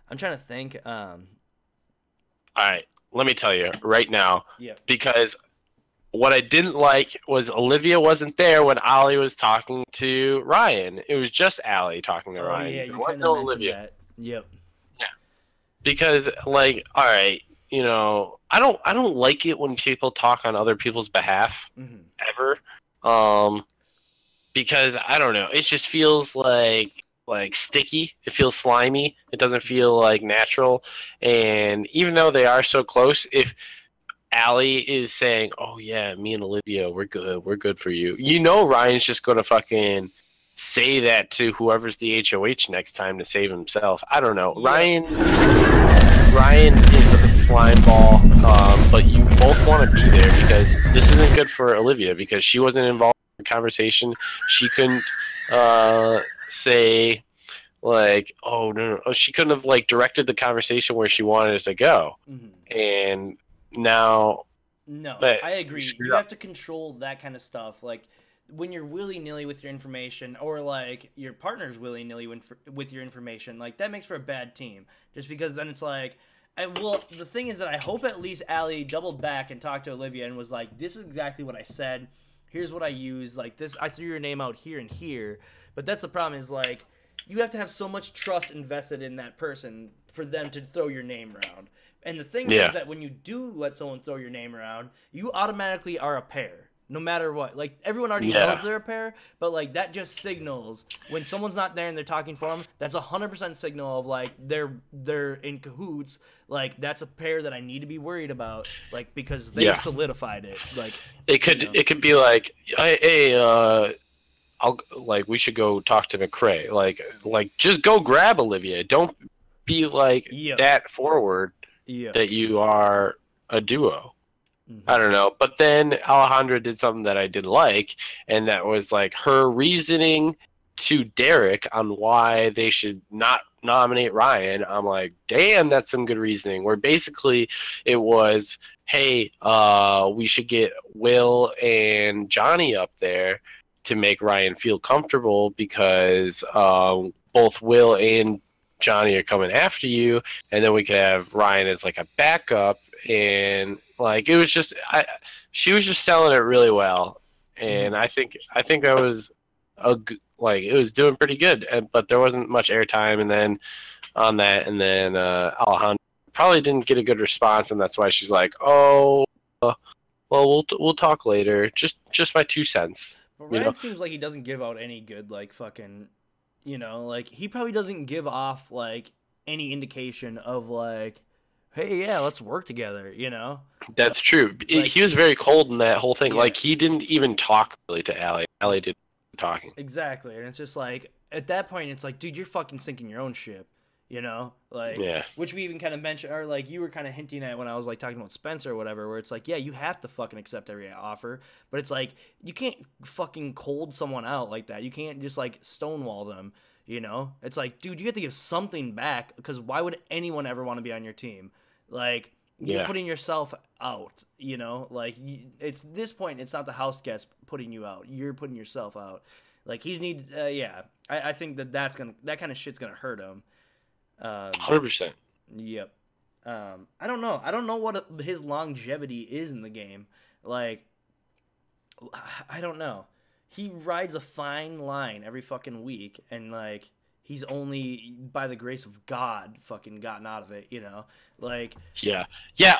B: I'm trying to think.
C: All right, let me tell you right now.
B: Yeah.
C: Because what I didn't like was Olivia wasn't there when Ollie was talking to Ryan. It was just Allie talking to Ryan.
B: Yeah, you couldn't have mentioned that. Yep.
C: Yeah. Because, like, all right, you know, I don't like it when people talk on other people's behalf ever. Because I don't know, it just feels like like sticky. It feels slimy. It doesn't feel like natural. And even though they are so close, if Allie is saying, "Oh yeah, me and Olivia, we're good for you," you know, Ryan's just gonna fucking say that to whoever's the HOH next time to save himself. I don't know.
B: Yeah.
C: Ryan is a slime ball, but you both want to be there because this isn't good for Olivia because she wasn't involved in the conversation. She couldn't say like, "Oh no," no. She couldn't have like directed the conversation where she wanted it to go. And now,
B: no, I agree. You have to control that kind of stuff. Like when you're willy-nilly with your information, or like your partner's willy-nilly with your information, like that makes for a bad team. Just because then it's like, well, the thing is that I hope at least Allie doubled back and talked to Olivia and was like, "This is exactly what I said. Here's what I used. Like this, I threw your name out here and here." But that's the problem is like, you have to have so much trust invested in that person for them to throw your name around. And the thing is that when you do let someone throw your name around, you automatically are a pair, no matter what. Like, everyone already knows they're a pair, but, like, that just signals when someone's not there and they're talking for them, that's 100% signal of, like, they're in cahoots. Like, that's a pair that I need to be worried about, like, because they've solidified it. Like, it
C: could be like, hey, we should go talk to McCrae. Like, just go grab Olivia. Don't be, like, that forward. That you are a duo. I don't know. But then Alejandra did something that I didn't like, and that was like her reasoning to Derek on why they should not nominate Ryan. I'm like, damn, that's some good reasoning. Where basically it was, hey, we should get Will and Johnny up there to make Ryan feel comfortable because both Will and Johnny are coming after you, and then we could have Ryan as like a backup, and like it was just she was just selling it really well, and I think that was it was doing pretty good, but there wasn't much airtime, and then on that, and then Alejandra probably didn't get a good response, and that's why she's like, oh, well we'll talk later, just my 2 cents.
B: But Ryan seems like he doesn't give out any good like fucking. You know, like, he probably doesn't give off, like, any indication of, like, hey, yeah, let's work together, you know?
C: That's true. Like, he was very cold in that whole thing. Like, he didn't even talk really to Allie. Allie did talking.
B: Exactly. And it's just like, at that point, it's like, dude, you're fucking sinking your own ship, you know? Like, which we even kind of mentioned, or, like, you were kind of hinting at when I was, like, talking about Spencer or whatever, where it's like, yeah, you have to fucking accept every offer, but it's like, you can't fucking cold someone out like that. You can't just, like, stonewall them, you know? It's like, dude, you have to give something back, because why would anyone ever want to be on your team? Like, you're putting yourself out, you know? Like, it's this point, it's not the house guest putting you out. You're putting yourself out. Like, I think that kind of shit's gonna hurt him.
C: 100%.
B: Yep. I don't know. I don't know what his longevity is in the game. Like, I don't know. He rides a fine line every fucking week, and like, he's only by the grace of God fucking gotten out of it, you know? Like,
C: yeah.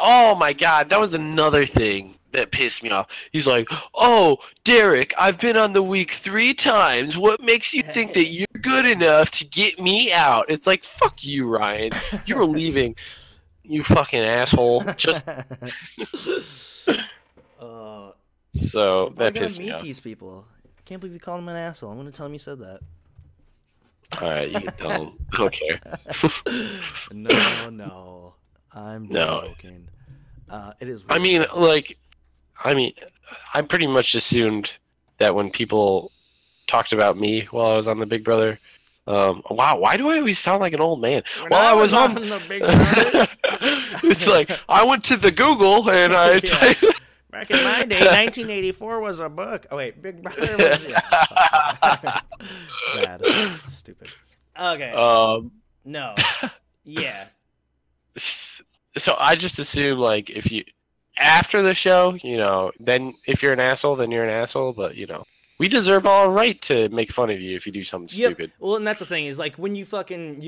C: Oh my God, that was another thing that pissed me off. He's like, "Oh, Derek, I've been on the week 3 times. What makes you think that you're good enough to get me out?" It's like, fuck you, Ryan. You were leaving, you fucking asshole. Just so that pissed me off.
B: Meet these people. I can't believe you called him an asshole. I'm gonna tell him you said that.
C: All right, you can tell him. I don't care.
B: No. I'm joking. It is.
C: I mean, I pretty much assumed that when people talked about me while I was on the Big Brother, wow, why do I always sound like an old man? While I was on
B: the Big Brother,
C: it's like I went to the Google and I typed.
B: Back in my day, 1984 was a book. Oh wait, Big Brother was bad, stupid. Okay. No. Yeah.
C: So I just assume like if you after the show, you know, then if you're an asshole, then you're an asshole. But you know, we deserve all right to make fun of you if you do something stupid.
B: Well, and that's the thing is like when you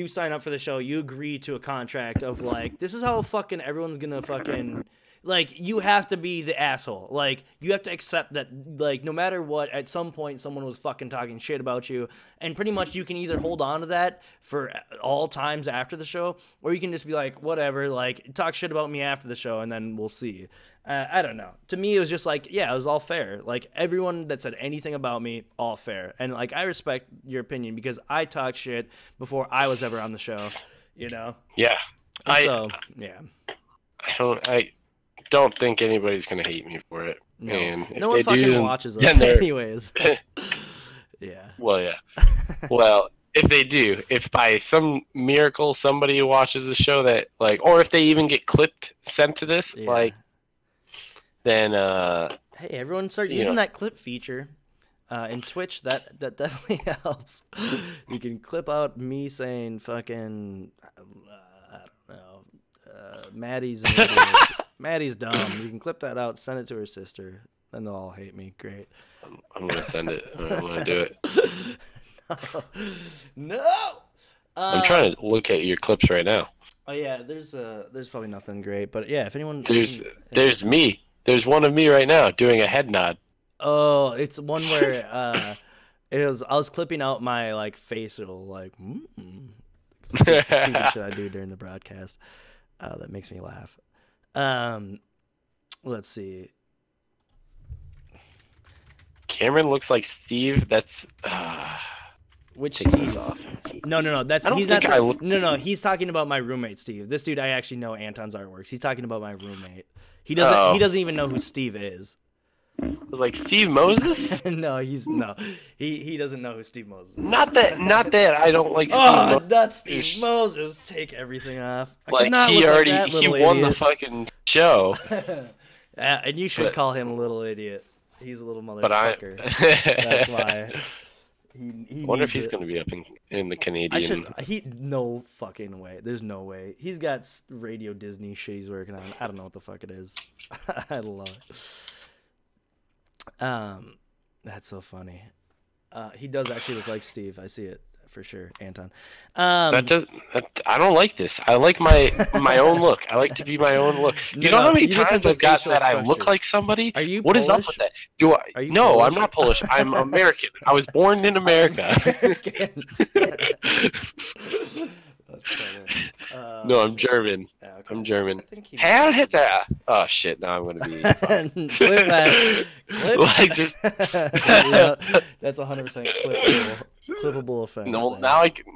B: sign up for the show, you agree to a contract of like this is how fucking everyone's gonna fucking. like, you have to be the asshole. Like, you have to accept that, like, no matter what, at some point someone was fucking talking shit about you, and pretty much you can either hold on to that for all times after the show, or you can just be like, whatever, like, talk shit about me after the show, and then we'll see. I don't know. To me, it was just like, yeah, it was all fair. Like, everyone that said anything about me, all fair. And, like, I respect your opinion because I talked shit before I was ever on the show, you know?
C: Yeah.
B: Yeah.
C: I don't think anybody's gonna hate me for it.
B: No,
C: and if
B: no one
C: they
B: fucking
C: do,
B: watches us
C: then
B: anyways. Yeah.
C: Well, yeah. Well, if they do, if by some miracle somebody watches the show that, like, or if they even get clipped sent to this,
B: Yeah.
C: like, then
B: hey, everyone start using that clip feature in Twitch. That definitely helps. You can clip out me saying fucking I don't know, Maddie's an idiot. Maddie's dumb. You can clip that out, send it to her sister, then they'll all hate me. Great.
C: I'm gonna send it. I'm gonna do it.
B: No.
C: I'm trying to look at your clips right now.
B: Oh yeah, there's probably nothing great, but yeah, if anyone
C: there's me. There's one of me right now doing a head nod.
B: Oh, it's one where I was clipping out my like facial like stupid shit I do during the broadcast. That makes me laugh. Let's see.
C: Cameron looks like Steve. That's
B: which
C: take
B: Steve?
C: this off.
B: No. That's
C: I don't
B: he's
C: think
B: not.
C: I look-
B: No. He's talking about my roommate Steve. This dude I actually know Anton's artworks. He's talking about my roommate. He doesn't.
C: Oh.
B: He doesn't even know who Steve is.
C: I was like, Steve Moses?
B: No. He doesn't know who Steve Moses is.
C: Not that I don't like Steve
B: Oh,
C: Moses.
B: that's Steve Moses. Take everything off. I
C: Like,
B: could not
C: he
B: look
C: already
B: like that
C: he
B: little
C: won the
B: idiot.
C: fucking show.
B: And you should
C: But-
B: call him a little idiot. He's a little
C: But I
B: motherfucker. That's why. He
C: wonder if
B: needs
C: he's
B: it.
C: going to be up in the
B: I
C: Canadian.
B: should. No fucking way. There's no way. He's got Radio Disney shit he's working on. I don't know what the fuck it is. I love it. That's so funny. He does actually look like Steve. I see it for sure, Anton.
C: I don't like this. I like my own look. I like to be my own look. You know how many
B: you just have
C: times
B: the
C: I've got
B: facial
C: that I look
B: structure.
C: like somebody?
B: Are you
C: What is up
B: Polish?
C: with that? Do I?
B: Are you
C: No,
B: Polish?
C: I'm not Polish. I'm American. I was born in America.
B: That's funny.
C: No, I'm German.
B: Yeah, okay.
C: I'm German.
B: I think he
C: Hell hit that. Oh shit! Now I'm gonna be
B: clip that. Clip
C: like just
B: yeah, that's 100% clippable offense.
C: no.
B: there.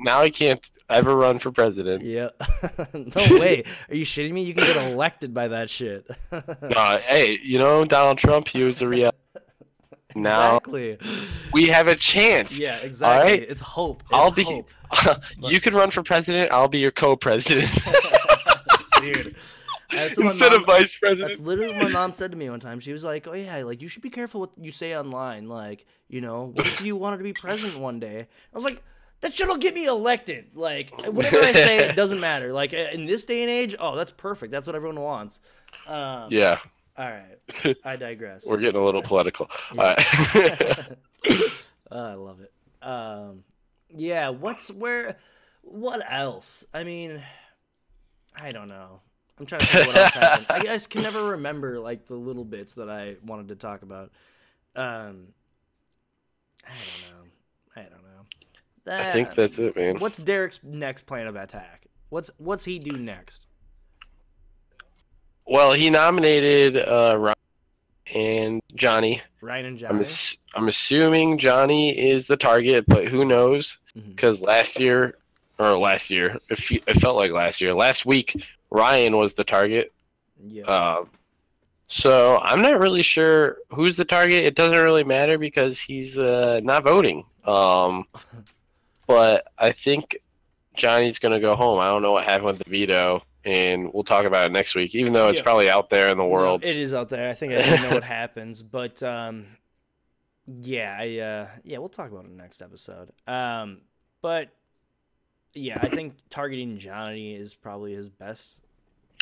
C: Now I can't ever run for president.
B: Yeah. No way. Are you shitting me? You can get elected by that shit.
C: Hey, you know Donald Trump? He was a real. Now
B: Exactly.
C: we have a chance.
B: Yeah, exactly.
C: right?
B: It's hope. It's
C: I'll be.
B: hope.
C: You can run for president. I'll be your co-president
B: Dude. That's what my
C: instead
B: mom-
C: of vice
B: That's
C: president.
B: literally what my mom said to me one time. She was like, "Oh yeah, like you should be careful what you say online. Like, you know, what if you wanted to be president one day?" I was like, "That shit'll get me elected. Like, whatever I say, it doesn't matter. Like, in this day and age, oh, that's perfect. That's what everyone wants."
C: Yeah,
B: All right, I digress.
C: we're getting a little political.
B: Yeah.
C: All right.
B: I love it. Yeah. What else? I mean, I don't know. I'm trying to think of what else happened. I guess can never remember like the little bits that I wanted to talk about. I don't know.
C: I think that's it, man.
B: What's Derek's next plan of attack? What's he do next?
C: Well, he nominated Ryan and Johnny.
B: Ryan and Johnny.
C: I'm assuming Johnny is the target, but who knows?
B: Mhm.
C: Because last week, Ryan was the target.
B: Yeah.
C: So I'm not really sure who's the target. It doesn't really matter because he's not voting. But I think Johnny's going to go home. I don't know what happened with the veto, and we'll talk about it next week, even though it's probably out there in the world.
B: No, it is out there. I think I know what happens, but yeah, we'll talk about it in the next episode. But yeah, I think targeting Johnny is probably his best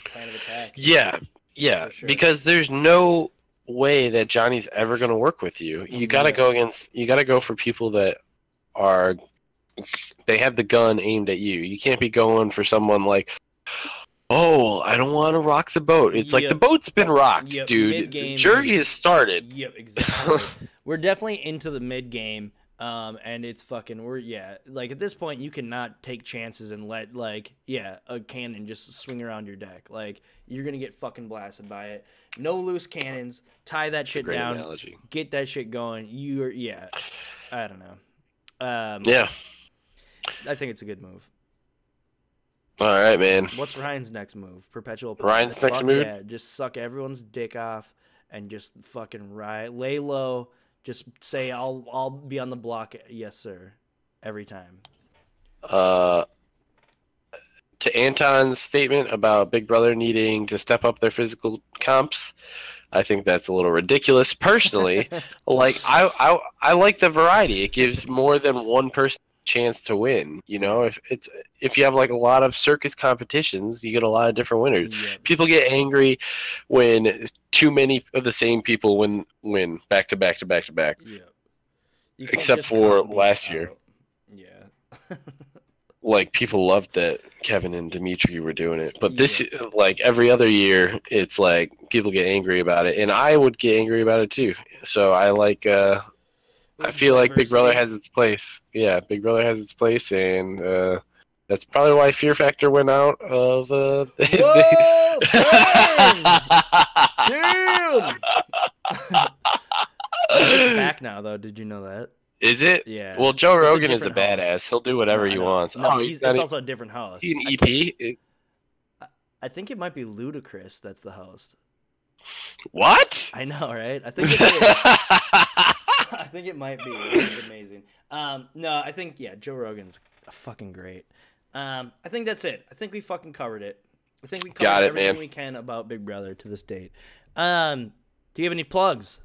B: plan of attack.
C: Yeah,
B: For sure.
C: because there's no way that Johnny's ever going to work with you. You got to go for people that they have the gun aimed at you. You can't be going for someone like, oh, I don't want to rock the boat. It's like the boat's been rocked, dude.
B: Mid-game
C: Jury has started.
B: Yep, exactly. We're definitely into the mid game, and it's fucking. Like at this point, you cannot take chances and let like a cannon just swing around your deck. Like you're gonna get fucking blasted by it. No loose cannons. Tie that shit down.
C: Analogy.
B: Get that shit going. I don't know.
C: Yeah.
B: I think it's a good move.
C: All right, man.
B: What's Ryan's next move? Perpetual.
C: Ryan's next move?
B: Yeah, just suck everyone's dick off and just fucking lay low. Just say I'll be on the block. Yes, sir. Every time.
C: To Anton's statement about Big Brother needing to step up their physical comps, I think that's a little ridiculous. Personally, like I like the variety. It gives more than one person a chance to win. You know, if you have like a lot of circus competitions, you get a lot of different winners.
B: Yes.
C: People get angry when too many of the same people win back to back to back to back.
B: Yeah.
C: Except for last year.
B: Yeah.
C: Like people loved that Kevin and Dimitri were doing it, but this like every other year, it's like people get angry about it, and I would get angry about it too. So I like, I feel like Big Brother has its place. Yeah, Big Brother has its place, and that's probably why Fear Factor went out of.
B: Whoa! Damn! It's back now, though. Did you know that?
C: Is it?
B: Yeah.
C: Well, Joe Rogan is a
B: different
C: badass.
B: host.
C: He'll do whatever he wants.
B: No, it's also a different host.
C: Is he an EP?
B: I think it might be Ludacris that's the host.
C: What?
B: I know, right? I think it is. I think it might be. It's amazing. No, I think, Joe Rogan's fucking great. I think that's it. I think we fucking covered it. I think we covered everything we can about Big Brother to this date. Do you have any plugs?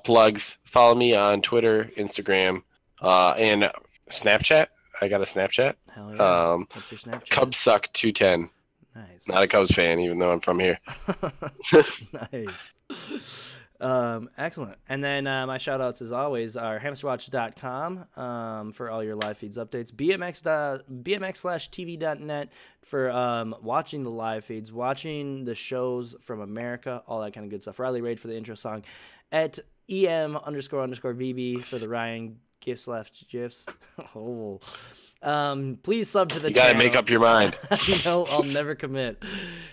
C: Plugs. Follow me on Twitter, Instagram, and Snapchat. I got a Snapchat.
B: Hell yeah. What's your Snapchat?
C: Cubs suck 210.
B: Nice.
C: Not a Cubs fan, even though I'm from here.
B: Nice. Excellent. And then my shout outs, as always, are hamsterwatch.com for all your live feeds updates, bmx/tv.net for watching the live feeds, watching the shows from America, all that kind of good stuff. Riley Raid for the intro song, at EM__VB for the Ryan gifs. Oh. Please sub to the channel.
C: You gotta make up your mind.
B: No, I'll never commit.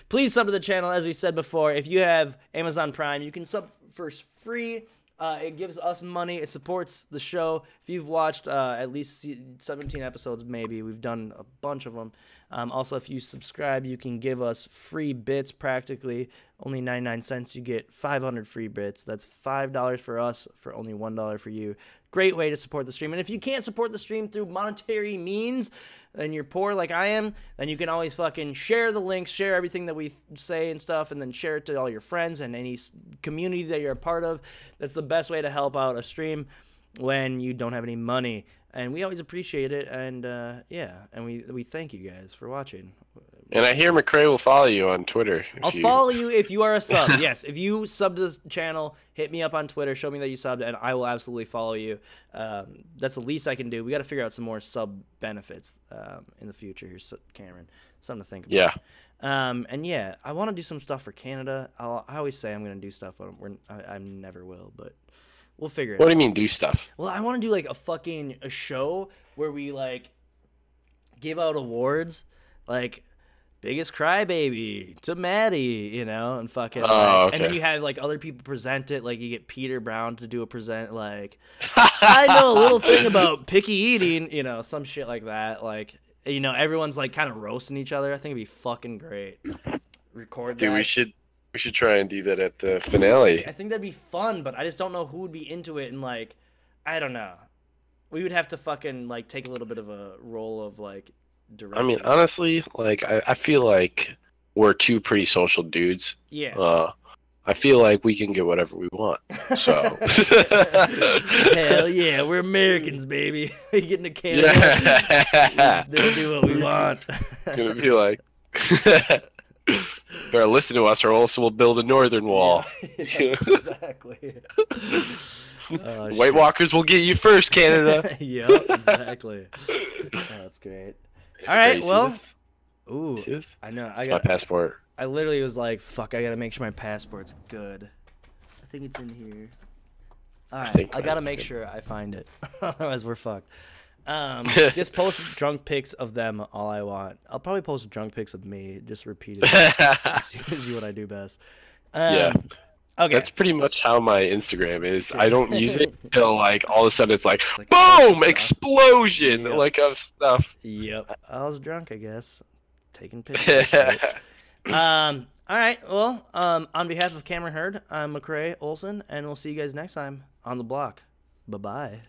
B: Please sub to the channel. As we said before, if you have Amazon Prime, you can sub for free. It gives us money. It supports the show. If you've watched at least 17 episodes, maybe. We've done a bunch of them. Also, if you subscribe, you can give us free bits practically. Only 99 cents. You get 500 free bits. That's $5 for us for only $1 for you. Great way to support the stream. And if you can't support the stream through monetary means, and you're poor like I am, then you can always fucking share the links, share everything that we say and stuff, and then share it to all your friends and any community that you're a part of. That's the best way to help out a stream when you don't have any money. And we always appreciate it, and and we thank you guys for watching.
C: And I hear McCrae will follow you on Twitter.
B: I'll follow you if you are a sub. Yes, if you sub to this channel, hit me up on Twitter, show me that you subbed, and I will absolutely follow you. That's the least I can do. We got to figure out some more sub benefits in the future here, Cameron. Something to think about.
C: Yeah.
B: And yeah, I want to do some stuff for Canada. I always say I'm going to do stuff, but I never will, but we'll figure it out.
C: What do you mean do stuff?
B: Well, I want to do like a show where we like give out awards, like biggest crybaby to Maddie, you know, and fucking
C: okay.
B: And then you have like other people present it, like you get Peter Brown to do a present, like I know a little thing about picky eating, you know, some shit like that. Like, you know, everyone's like kind of roasting each other. I think it'd be fucking great. Record that.
C: Dude, we should try and do that at the finale.
B: I think that'd be fun, but I just don't know who would be into it, and like I don't know. We would have to fucking like take a little bit of a role of like director.
C: I mean, honestly, like I feel like we're two pretty social dudes.
B: Yeah.
C: I feel like we can get whatever we want. So
B: hell yeah, we're Americans, baby. We get into Canada.
C: Yeah.
B: They'll do what we want.
C: It's gonna be like better listen to us or else we'll build a northern wall.
B: Yeah, exactly.
C: White Walkers will get you first, Canada.
B: Yep, exactly. Oh, that's great. All right, well, Ooh,
C: See this?
B: I know.
C: It's my passport.
B: I literally was like, fuck, I gotta make sure my passport's good. I think it's in here. Alright, I gotta make sure I find it. Otherwise, we're fucked. Just post drunk pics of them all I want. I'll probably post drunk pics of me, just repeatedly. That's usually what I do best.
C: Yeah.
B: Okay.
C: That's pretty much how my Instagram is. I don't use it until like all of a sudden it's like
B: boom,
C: boom, explosion, like of stuff.
B: Yep. I was drunk, I guess. Taking pictures. All right. Well, on behalf of Cameron Hurd, I'm McCrae Olson, and we'll see you guys next time on the block. Bye-bye.